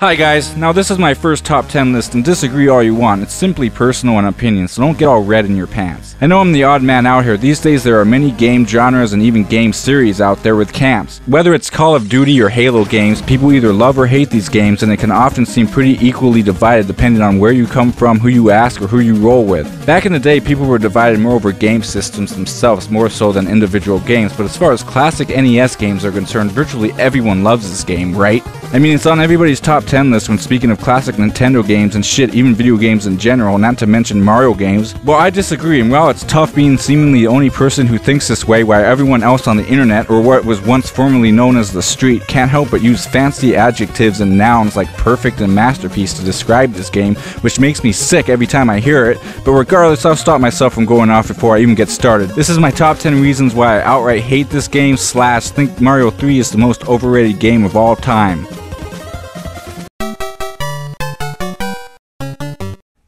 Hi guys, now this is my first top 10 list and disagree all you want, it's simply personal and opinion, so don't get all red in your pants. I know I'm the odd man out here, these days there are many game genres and even game series out there with camps. Whether it's Call of Duty or Halo games, people either love or hate these games and it can often seem pretty equally divided depending on where you come from, who you ask, or who you roll with. Back in the day people were divided more over game systems themselves more so than individual games, but as far as classic NES games are concerned, virtually everyone loves this game, right? I mean, it's on everybody's top 10 list when speaking of classic Nintendo games and shit, even video games in general, not to mention Mario games. Well, I disagree, and while it's tough being seemingly the only person who thinks this way, while everyone else on the internet, or what was once formerly known as the street, can't help but use fancy adjectives and nouns like perfect and masterpiece to describe this game, which makes me sick every time I hear it, but regardless, I'll stop myself from going off before I even get started. This is my top 10 reasons why I outright hate this game / think Mario 3 is the most overrated game of all time.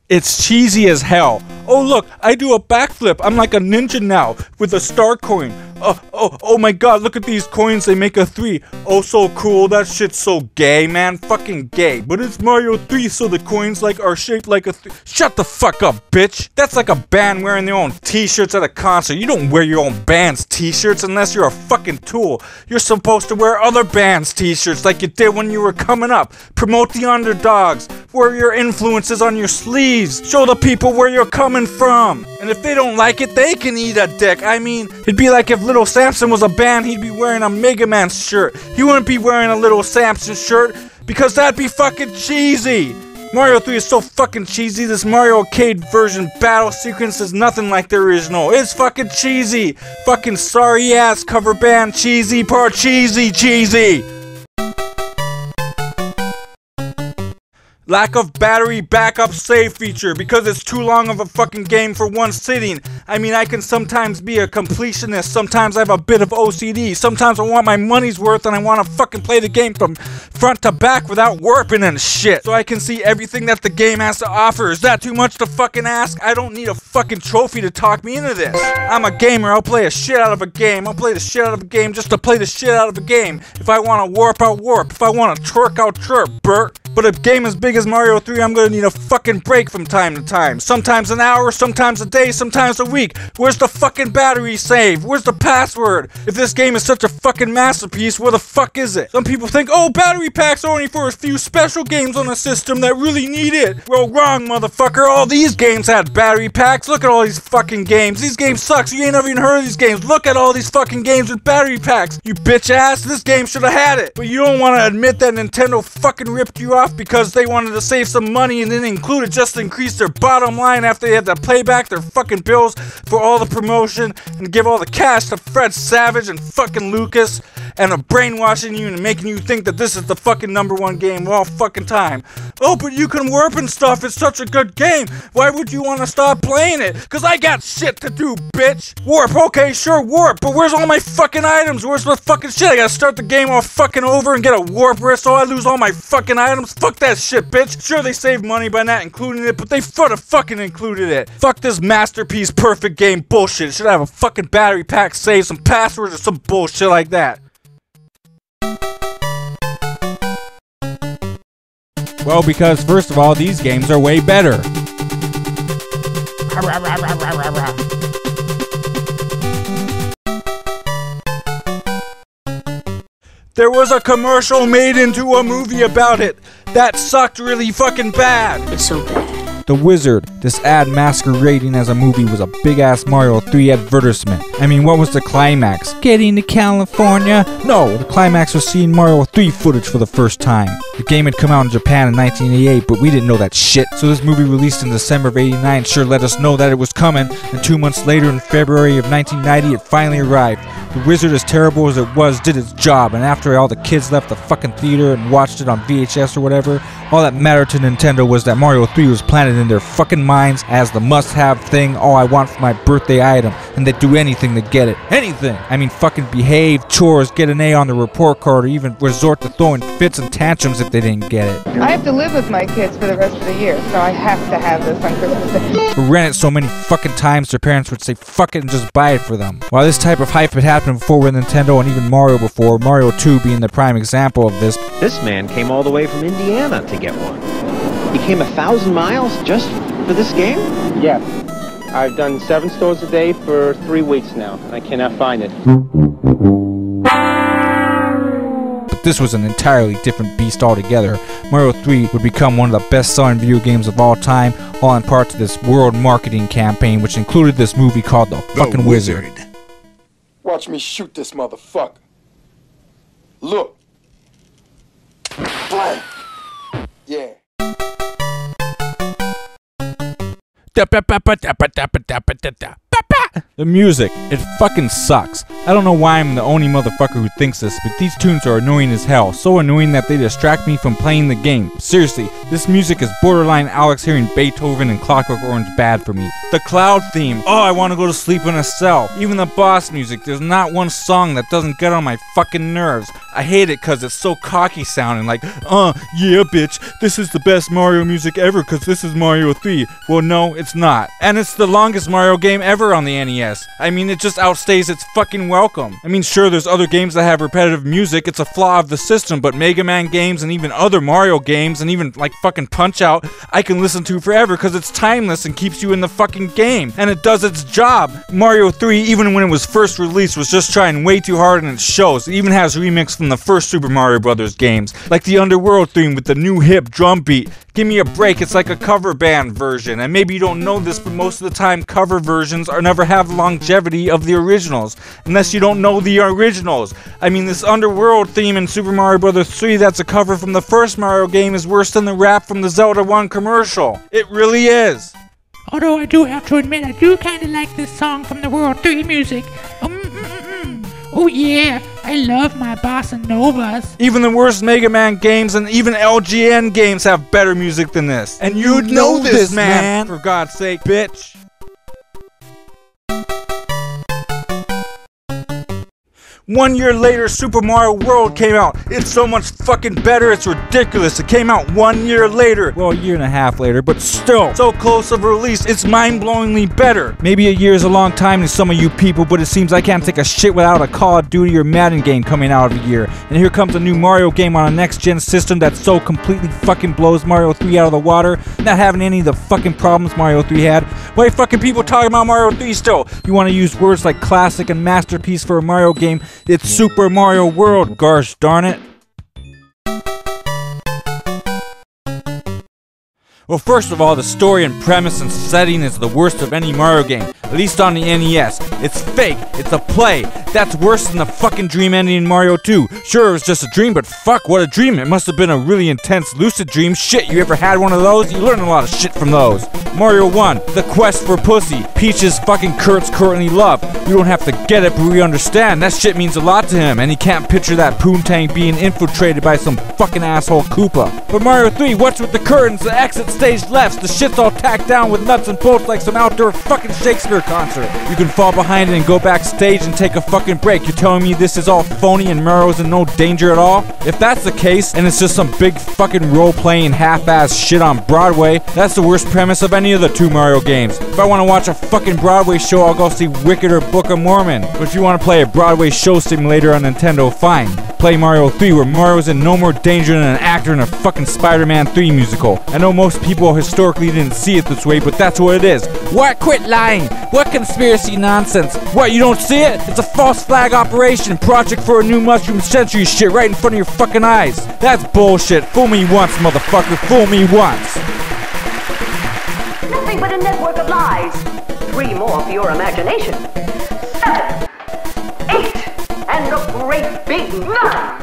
It's cheesy as hell. Oh look, I do a backflip. I'm like a ninja now with a star coin. Oh my god, look at these coins, they make a 3. Oh, so cool, that shit's so gay, man, fucking gay. But it's Mario 3, so the coins are shaped like a 3. Shut the fuck up, bitch. That's like a band wearing their own t-shirts at a concert. You don't wear your own band's t-shirts unless you're a fucking tool. You're supposed to wear other bands' t-shirts like you did when you were coming up. Promote the underdogs. Wear your influences on your sleeves. Show the people where you're coming from. And if they don't like it, they can eat a dick. I mean, it'd be like if Little Samson was a band, he'd be wearing a Mega Man shirt. He wouldn't be wearing a Little Samson shirt because that'd be fucking cheesy. Mario 3 is so fucking cheesy. This Mario Arcade version battle sequence is nothing like the original. It's fucking cheesy. Fucking sorry ass cover band cheesy part cheesy. Lack of battery backup save feature because it's too long of a fucking game for one sitting. I mean, I can sometimes be a completionist, sometimes I have a bit of OCD, sometimes I want my money's worth and I want to fucking play the game from front to back without warping and shit, so I can see everything that the game has to offer. Is that too much to fucking ask? I don't need a fucking trophy to talk me into this. I'm a gamer, I'll play a shit out of a game, I'll play the shit out of a game just to play the shit out of a game. If I want to warp, I'll warp. If I want to twerk, I'll twerk, Bert. But a game as big as Mario 3, I'm gonna need a fucking break from time to time. Sometimes an hour, sometimes a day, sometimes a week. Where's the fucking battery save? Where's the password? If this game is such a fucking masterpiece, where the fuck is it? Some people think, oh, battery packs are only for a few special games on a system that really need it. Well, wrong, motherfucker. All these games had battery packs. Look at all these fucking games. These games suck, so you ain't never even heard of these games. Look at all these fucking games with battery packs. You bitch ass, this game should have had it. But you don't want to admit that Nintendo fucking ripped you off because they wanted to save some money and didn't include it just to increase their bottom line after they had to pay back their fucking bills for all the promotion and give all the cash to Fred Savage and fucking Lucas and are brainwashing you and making you think that this is the fucking #1 game of all fucking time. Oh, but you can warp and stuff, it's such a good game. Why would you want to stop playing it? Cause I got shit to do, bitch. Warp, okay, sure, warp, but where's all my fucking items? Where's the fucking shit? I gotta start the game all fucking over and get a warp wrist so I lose all my fucking items? Fuck that shit, bitch. Sure, they saved money by not including it, but they fucking included it. Fuck this masterpiece perfect game bullshit. It should have a fucking battery pack save, some passwords or some bullshit like that. Well, because first of all, these games are way better. There was a commercial made into a movie about it. That sucked really fucking bad. It's so bad. The Wizard, this ad masquerading as a movie, was a big-ass Mario 3 advertisement. I mean, what was the climax? Getting to California? No, the climax was seeing Mario 3 footage for the first time. The game had come out in Japan in 1988, but we didn't know that shit. So this movie released in December of '89 sure let us know that it was coming, and 2 months later in February of 1990 it finally arrived. The Wizard, as terrible as it was, did its job, and after all the kids left the fucking theater and watched it on VHS or whatever, all that mattered to Nintendo was that Mario 3 was planted it in their fucking minds as the must-have thing. Oh, I want for my birthday item, and they'd do anything to get it. Anything! I mean, fucking behave, chores, get an A on the report card, or even resort to throwing fits and tantrums if they didn't get it. I have to live with my kids for the rest of the year, so I have to have this on Christmas Day. Or rent it so many fucking times their parents would say fuck it and just buy it for them. While this type of hype had happened before with Nintendo and even Mario before, Mario 2 being the prime example of this. This man came all the way from Indiana to get one. He came 1,000 miles just for this game? Yes. I've done 7 stores a day for 3 weeks now, and I cannot find it. But this was an entirely different beast altogether. Mario 3 would become one of the best-selling video games of all time, all in part to this world marketing campaign, which included this movie called The Fucking Wizard. Watch me shoot this motherfucker. Look. Blank. Yeah. The music, it fucking sucks. I don't know why I'm the only motherfucker who thinks this, but these tunes are annoying as hell. So annoying that they distract me from playing the game. Seriously, this music is borderline Alex hearing Beethoven and Clockwork Orange bad for me. The cloud theme. Oh, I want to go to sleep in a cell. Even the boss music. There's not one song that doesn't get on my fucking nerves. I hate it because it's so cocky sounding. Like, yeah, bitch, this is the best Mario music ever because this is Mario 3. Well, no, it's not. And it's the longest Mario game ever on the NES. I mean, it just outstays its fucking welcome. I mean, sure, there's other games that have repetitive music. It's a flaw of the system, but Mega Man games and even other Mario games and even like fucking Punch-Out, I can listen to forever because it's timeless and keeps you in the fucking game. And it does its job. Mario 3, even when it was first released, was just trying way too hard and it shows. It even has remix from the first Super Mario Bros. Games. Like the Underworld theme with the new hip drum beat. Give me a break, it's like a cover band version. And maybe you don't know this, but most of the time cover versions never have the longevity of the originals. Unless you don't know the originals. I mean, this Underworld theme in Super Mario Bros. 3 that's a cover from the first Mario game is worse than the rap from the Zelda 1 commercial. It really is. Although I do have to admit, I do kinda like this song from the World 3 music. Oh yeah, I love my bossa novas. Even the worst Mega Man games and even LGN games have better music than this. And you'd know this, man! For God's sake, bitch. One year later, Super Mario World came out. It's so much fucking better, it's ridiculous. It came out 1 year later. Well, a year and a half later, but still. So close of a release, it's mind-blowingly better. Maybe a year is a long time to some of you people, but it seems I can't take a shit without a Call of Duty or Madden game coming out of a year. And here comes a new Mario game on a next-gen system that so completely fucking blows Mario 3 out of the water, not having any of the fucking problems Mario 3 had. Why fucking people talking about Mario 3 still? You want to use words like classic and masterpiece for a Mario game? It's Super Mario World, gosh darn it. Well, first of all, the story and premise and setting is the worst of any Mario game, at least on the NES. It's fake, it's a play. That's worse than the fucking dream ending in Mario 2. Sure, it was just a dream, but fuck, what a dream. It must have been a really intense lucid dream. Shit, you ever had one of those? You learn a lot of shit from those. Mario 1, the quest for pussy. Peach's fucking Kurt's currently love. We don't have to get it, but we understand. That shit means a lot to him, and he can't picture that Poontang being infiltrated by some fucking asshole Koopa. But Mario 3, what's with the curtains, the exit stage lefts, the shit's all tacked down with nuts and bolts like some outdoor fucking Shakespeare concert. You can fall behind it and go backstage and take a fucking break. You're telling me this is all phony and Mario's in no danger at all? If that's the case, and it's just some big fucking role-playing half-ass shit on Broadway, that's the worst premise of any of the two Mario games. If I want to watch a fucking Broadway show, I'll go see Wicked or Book of Mormon. But if you want to play a Broadway show simulator on Nintendo, fine. Play Mario 3 where Mario's in no more danger than an actor in a fucking Spider-Man 3 musical. I know most people historically didn't see it this way, but that's what it is. What? Quit lying! What conspiracy nonsense? What, you don't see it? It's a false flag operation, project for a new mushroom century shit right in front of your fucking eyes. That's bullshit. Fool me once, motherfucker. Fool me once. Nothing but a network of lies. 3 more for your imagination. 7, 8, and a great big 9.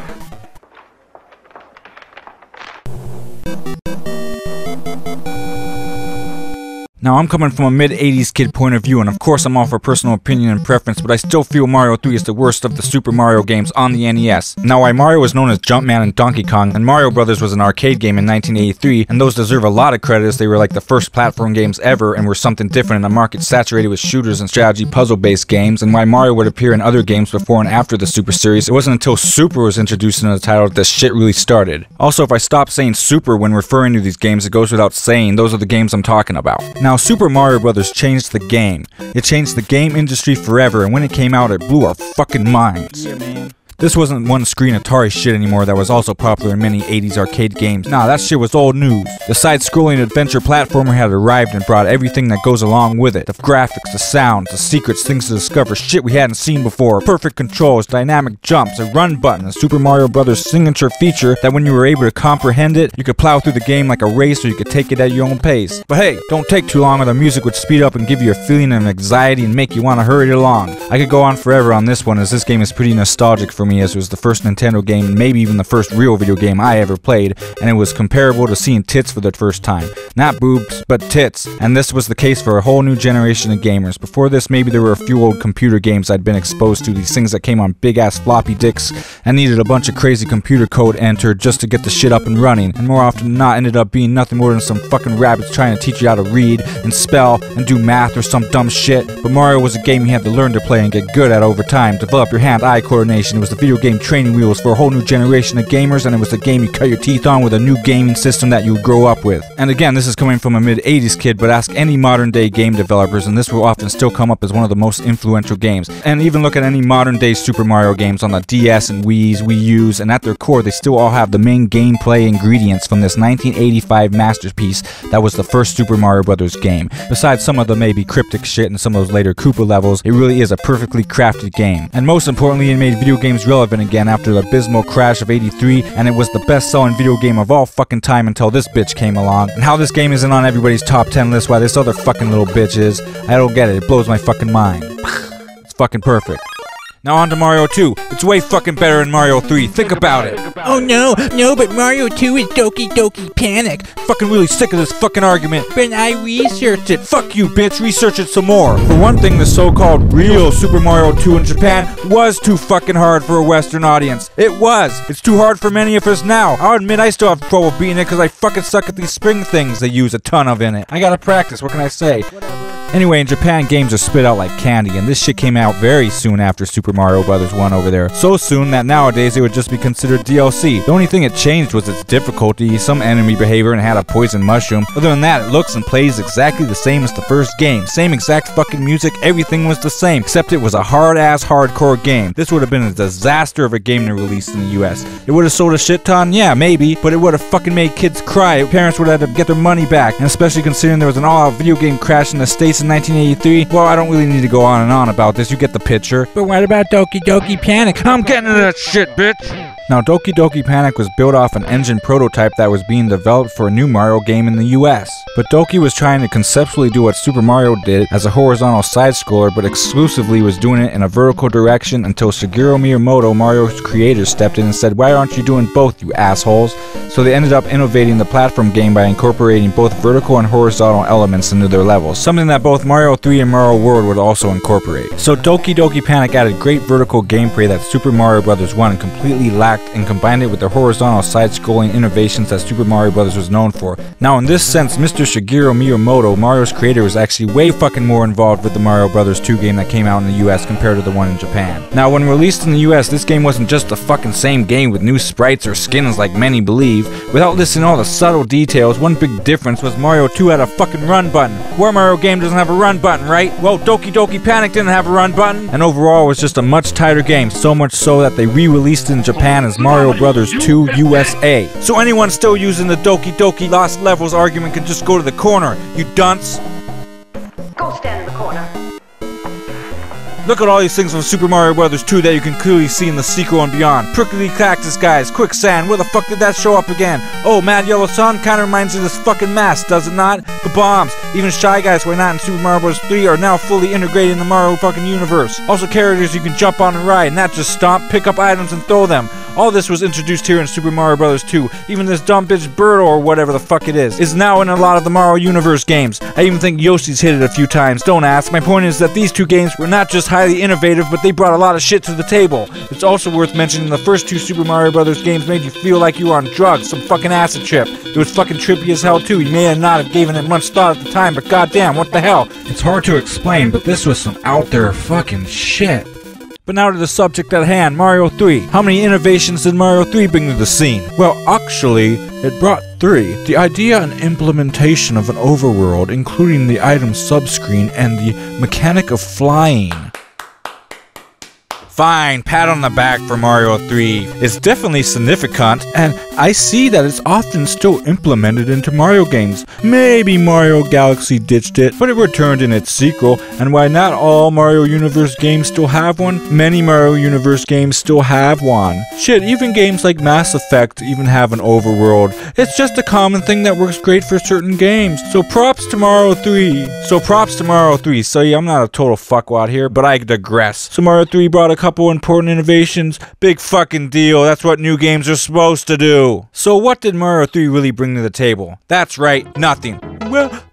Now, I'm coming from a mid-80s kid point of view, and of course I'm all for personal opinion and preference, but I still feel Mario 3 is the worst of the Super Mario games on the NES. Now, while Mario was known as Jumpman and Donkey Kong, and Mario Bros. Was an arcade game in 1983, and those deserve a lot of credit as they were like the first platform games ever and were something different in a market saturated with shooters and strategy puzzle-based games, and while Mario would appear in other games before and after the Super series, it wasn't until Super was introduced in the title that this shit really started. Also, if I stop saying Super when referring to these games, it goes without saying those are the games I'm talking about. Now, Super Mario Bros. Changed the game. It changed the game industry forever, and when it came out, it blew our fucking minds. Yeah, man. This wasn't one-screen Atari shit anymore that was also popular in many 80s arcade games. Nah, that shit was old news. The side-scrolling adventure platformer had arrived and brought everything that goes along with it. The graphics, the sounds, the secrets, things to discover, shit we hadn't seen before, perfect controls, dynamic jumps, a run button, a Super Mario Bros. Signature feature that when you were able to comprehend it, you could plow through the game like a race or you could take it at your own pace. But hey, don't take too long or the music would speed up and give you a feeling of anxiety and make you want to hurry it along. I could go on forever on this one as this game is pretty nostalgic for me as it was the first Nintendo game and maybe even the first real video game I ever played, and it was comparable to seeing tits for the first time. Not boobs, but tits, and this was the case for a whole new generation of gamers. Before this, maybe there were a few old computer games I'd been exposed to, these things that came on big ass floppy disks and needed a bunch of crazy computer code entered just to get the shit up and running, and more often than not ended up being nothing more than some fucking rabbits trying to teach you how to read and spell and do math or some dumb shit. But Mario was a game you had to learn to play and get good at over time, develop your hand-eye coordination. It was the video game training wheels for a whole new generation of gamers, and it was the game you cut your teeth on with a new gaming system that you would grow up with. And again, this is coming from a mid-80s kid, but ask any modern day game developers and this will often still come up as one of the most influential games. And even look at any modern day Super Mario games on the DS and Wii's, Wii U's, and at their core they still all have the main gameplay ingredients from this 1985 masterpiece that was the first Super Mario Bros. Game. Besides some of the maybe cryptic shit and some of those later Koopa levels, it really is a perfectly crafted game. And most importantly, it made video games relevant again after the abysmal crash of '83, and it was the best-selling video game of all fucking time until this bitch came along. And how this game isn't on everybody's top 10 list, why this other fucking little bitch is, I don't get it. It blows my fucking mind. It's fucking perfect. Now on to Mario 2. It's way fucking better than Mario 3. Think about it. Oh no, but Mario 2 is Doki Doki Panic. Fucking really sick of this fucking argument. But I researched it. Fuck you, bitch. Research it some more. For one thing, the so-called real Super Mario 2 in Japan was too fucking hard for a Western audience. It was. It's too hard for many of us now. I'll admit I still have trouble beating it because I fucking suck at these spring things they use a ton of in it. I gotta practice. What can I say? Anyway, in Japan, games are spit out like candy, and this shit came out very soon after Super Mario Bros. 1 over there. So soon that nowadays it would just be considered DLC. The only thing it changed was its difficulty, some enemy behavior, and had a poison mushroom. Other than that, it looks and plays exactly the same as the first game. Same exact fucking music, everything was the same, except it was a hard-ass hardcore game. This would have been a disaster of a game to release in the US. It would have sold a shit ton? Yeah, maybe, but it would have fucking made kids cry. Parents would have had to get their money back, and especially considering there was an all-out video game crash in the States in 1983, well, I don't really need to go on and on about this, you get the picture. But what about Doki Doki Panic? I'm getting to that shit, bitch! Now, Doki Doki Panic was built off an engine prototype that was being developed for a new Mario game in the US. But Doki was trying to conceptually do what Super Mario did as a horizontal side-scroller, but exclusively was doing it in a vertical direction until Shigeru Miyamoto, Mario's creator, stepped in and said, "Why aren't you doing both, you assholes?" So they ended up innovating the platform game by incorporating both vertical and horizontal elements into their levels, something that both Mario 3 and Mario World would also incorporate. So Doki Doki Panic added great vertical gameplay that Super Mario Bros. 1 completely lacked and combined it with the horizontal side-scrolling innovations that Super Mario Bros. Was known for. Now in this sense, Mr. Shigeru Miyamoto, Mario's creator, was actually way fucking more involved with the Mario Bros. 2 game that came out in the US compared to the one in Japan. Now when released in the US, this game wasn't just the fucking same game with new sprites or skins like many believe. Without listing all the subtle details, one big difference was Mario 2 had a fucking run button. Where Mario game doesn't have a run button, right? Well, Doki Doki Panic didn't have a run button, and overall it was just a much tighter game, so much so that they re-released in Japan as Mario Bros. 2 USA. So anyone still using the Doki Doki Lost Levels argument can just go to the corner, you dunce. Go stand in the corner. Look at all these things from Super Mario Bros. 2 that you can clearly see in the sequel and beyond. Prickly cactus guys, quicksand, where the fuck did that show up again? Oh, Mad Yellow Sun kinda reminds you of this fucking mask, does it not? The bombs, even Shy Guys who are not in Super Mario Bros. 3 are now fully integrated in the Mario fucking universe. Also characters you can jump on and ride, not just stomp, pick up items and throw them. All this was introduced here in Super Mario Bros. 2. Even this dumb bitch Birdo or whatever the fuck it is now in a lot of the Mario Universe games. I even think Yoshi's hit it a few times, don't ask. My point is that these two games were not just highly innovative, but they brought a lot of shit to the table. It's also worth mentioning the first two Super Mario Bros. Games made you feel like you were on drugs, some fucking acid trip. It was fucking trippy as hell too. You may not have given it much thought at the time, but goddamn, what the hell? It's hard to explain, but this was some out there fucking shit. But now to the subject at hand, Mario 3. How many innovations did Mario 3 bring to the scene? Well, actually, it brought 3. The idea and implementation of an overworld, including the item subscreen and the mechanic of flying. Fine, pat on the back for Mario 3. It's definitely significant, and I see that it's often still implemented into Mario games. Maybe Mario Galaxy ditched it, but it returned in its sequel, and why not all Mario Universe games still have one? Many Mario Universe games still have one. Shit, even games like Mass Effect even have an overworld. It's just a common thing that works great for certain games. So props to Mario 3. So yeah, I'm not a total fuckwad here, but I digress. So Mario 3 brought a couple important innovations. Big fucking deal. That's what new games are supposed to do. So what did Mario 3 really bring to the table? That's right, nothing.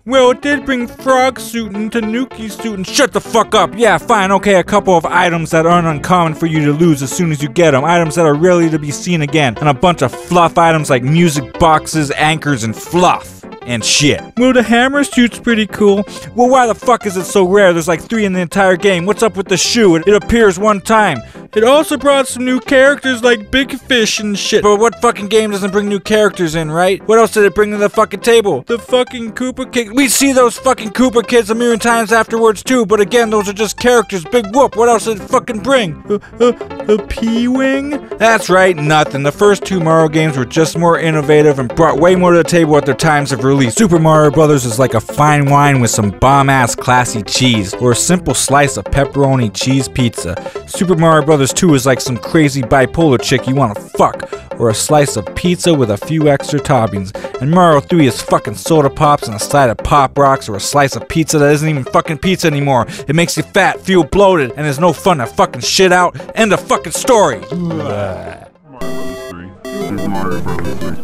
Well, it did bring Frog Suit and Tanuki Suit and shut the fuck up. Yeah, fine, okay, a couple of items that aren't uncommon for you to lose as soon as you get them. Items that are rarely to be seen again. And a bunch of fluff items like music boxes, anchors, and fluff. And shit. Well, the hammer suit's pretty cool. Well, why the fuck is it so rare? There's like 3 in the entire game. What's up with the shoe? It appears one time. It also brought some new characters like Big Fish and shit. But what fucking game doesn't bring new characters in, right? What else did it bring to the fucking table? The fucking Koopa Kids. We see those fucking Koopa Kids a million times afterwards too, but again, those are just characters. Big whoop. What else did it fucking bring? A P-Wing? That's right, nothing. The first 2 Mario games were just more innovative and brought way more to the table at their times of release. Super Mario Bros. Is like a fine wine with some bomb-ass classy cheese, or a simple slice of pepperoni cheese pizza. Super Mario Bros. 2 is like some crazy bipolar chick you wanna fuck, or a slice of pizza with a few extra toppings. And Mario 3 is fucking soda pops and a side of Pop Rocks, or a slice of pizza that isn't even fucking pizza anymore. It makes you fat, feel bloated, and there's no fun to fucking shit out. End of fucking story. Mario Bros. 3. Super Mario Bros. 3.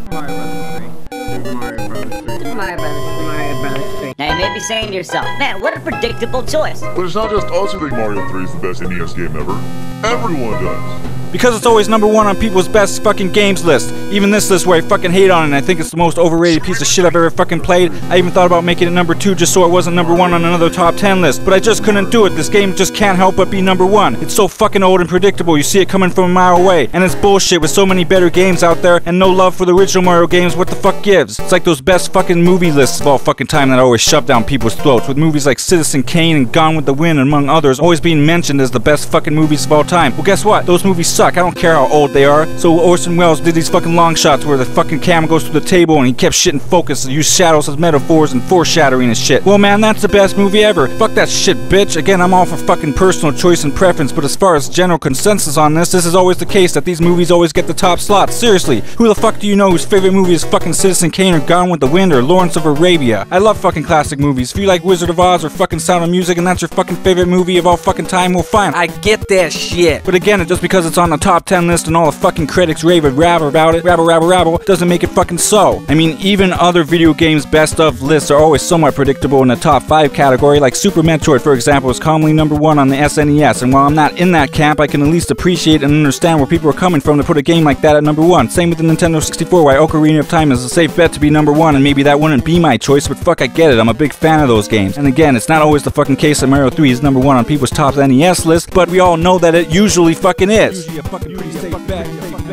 Now you may be saying to yourself, man, what a predictable choice. But it's not just us who think Mario 3 is the best NES game ever. Everyone does. Because it's always number 1 on people's best fucking games list. Even this list where I fucking hate on it and I think it's the most overrated piece of shit I've ever fucking played. I even thought about making it number 2 just so it wasn't number 1 on another top 10 list. But I just couldn't do it. This game just can't help but be number 1. It's so fucking old and predictable. You see it coming from a mile away. And it's bullshit with so many better games out there and no love for the original Mario games. What the fuck gives? It's like those best fucking movie lists of all fucking time that I always shove down people's throats. With movies like Citizen Kane and Gone with the Wind, among others, always being mentioned as the best fucking movies of all time. Well, guess what? Those movies suck. I don't care how old they are. So Orson Welles did these fucking long shots where the fucking camera goes through the table and he kept shit in focus and used shadows as metaphors and foreshadowing and shit. Well, man, that's the best movie ever. Fuck that shit, bitch. Again, I'm all for fucking personal choice and preference, but as far as general consensus on this is always the case that these movies always get the top slots. Seriously, who the fuck do you know whose favorite movie is fucking Citizen Kane or Gone with the Wind or Lawrence of Arabia? I love fucking classic movies. If you like Wizard of Oz or fucking Sound of Music and that's your fucking favorite movie of all fucking time, well fine, I get that shit. But again, just because it's on the top 10 list and all the fucking critics rave and rabble about it, rabble, doesn't make it fucking so. I mean, even other video games best of lists are always somewhat predictable in the top 5 category, like Super Metroid, for example, is commonly number 1 on the SNES, and while I'm not in that camp, I can at least appreciate and understand where people are coming from to put a game like that at number 1. Same with the Nintendo 64, why Ocarina of Time is a safe bet to be number 1, and maybe that wouldn't be my choice, but fuck, I get it, I'm a big fan of those games. And again, it's not always the fucking case that Mario 3 is number 1 on people's top NES list, but we all know that it usually fucking is.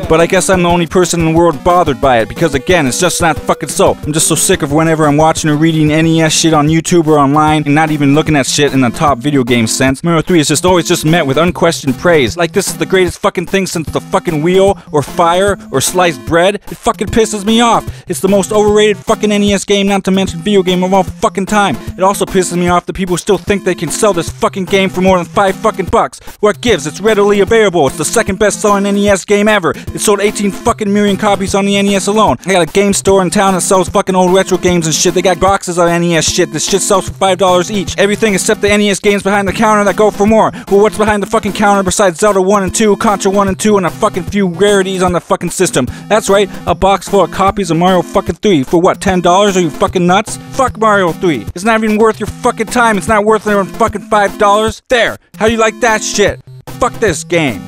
But I guess I'm the only person in the world bothered by it, because again, it's just not fucking so. I'm just so sick of whenever I'm watching or reading NES shit on YouTube or online, and not even looking at shit in the top video game sense. Mario 3 is just always just met with unquestioned praise. Like this is the greatest fucking thing since the fucking wheel, or fire, or sliced bread. It fucking pisses me off. It's the most overrated fucking NES game, not to mention video game of all fucking time. It also pisses me off that people still think they can sell this fucking game for more than $5 fucking bucks. What gives? It's readily available. It's the second best selling NES game ever. It's sold 18 fucking million copies on the NES alone. I got a game store in town that sells fucking old retro games and shit. They got boxes of NES shit. This shit sells for $5 each. Everything except the NES games behind the counter that go for more. Well, what's behind the fucking counter besides Zelda 1 and 2, Contra 1 and 2, and a fucking few rarities on the fucking system? That's right, a box full of copies of Mario fucking 3 for what, $10? Are you fucking nuts? Fuck Mario 3. It's not even worth your fucking time. It's not worth even fucking $5. There. How do you like that shit? Fuck this game.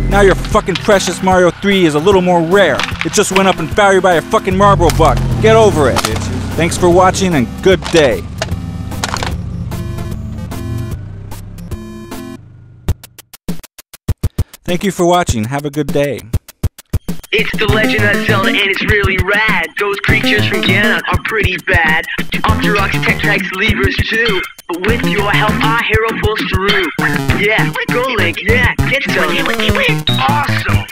Now your fucking precious Mario 3 is a little more rare. It just went up in value by a fucking Marlboro buck. Get over it, bitches. Thanks for watching and good day. Thank you for watching. Have a good day. It's the Legend of Zelda and it's really rad. Those creatures from Ganon are pretty bad. Octoroks, Tektites, Levers too. But with your help, our hero pulls through. Yeah, go Link, yeah, get some. Awesome!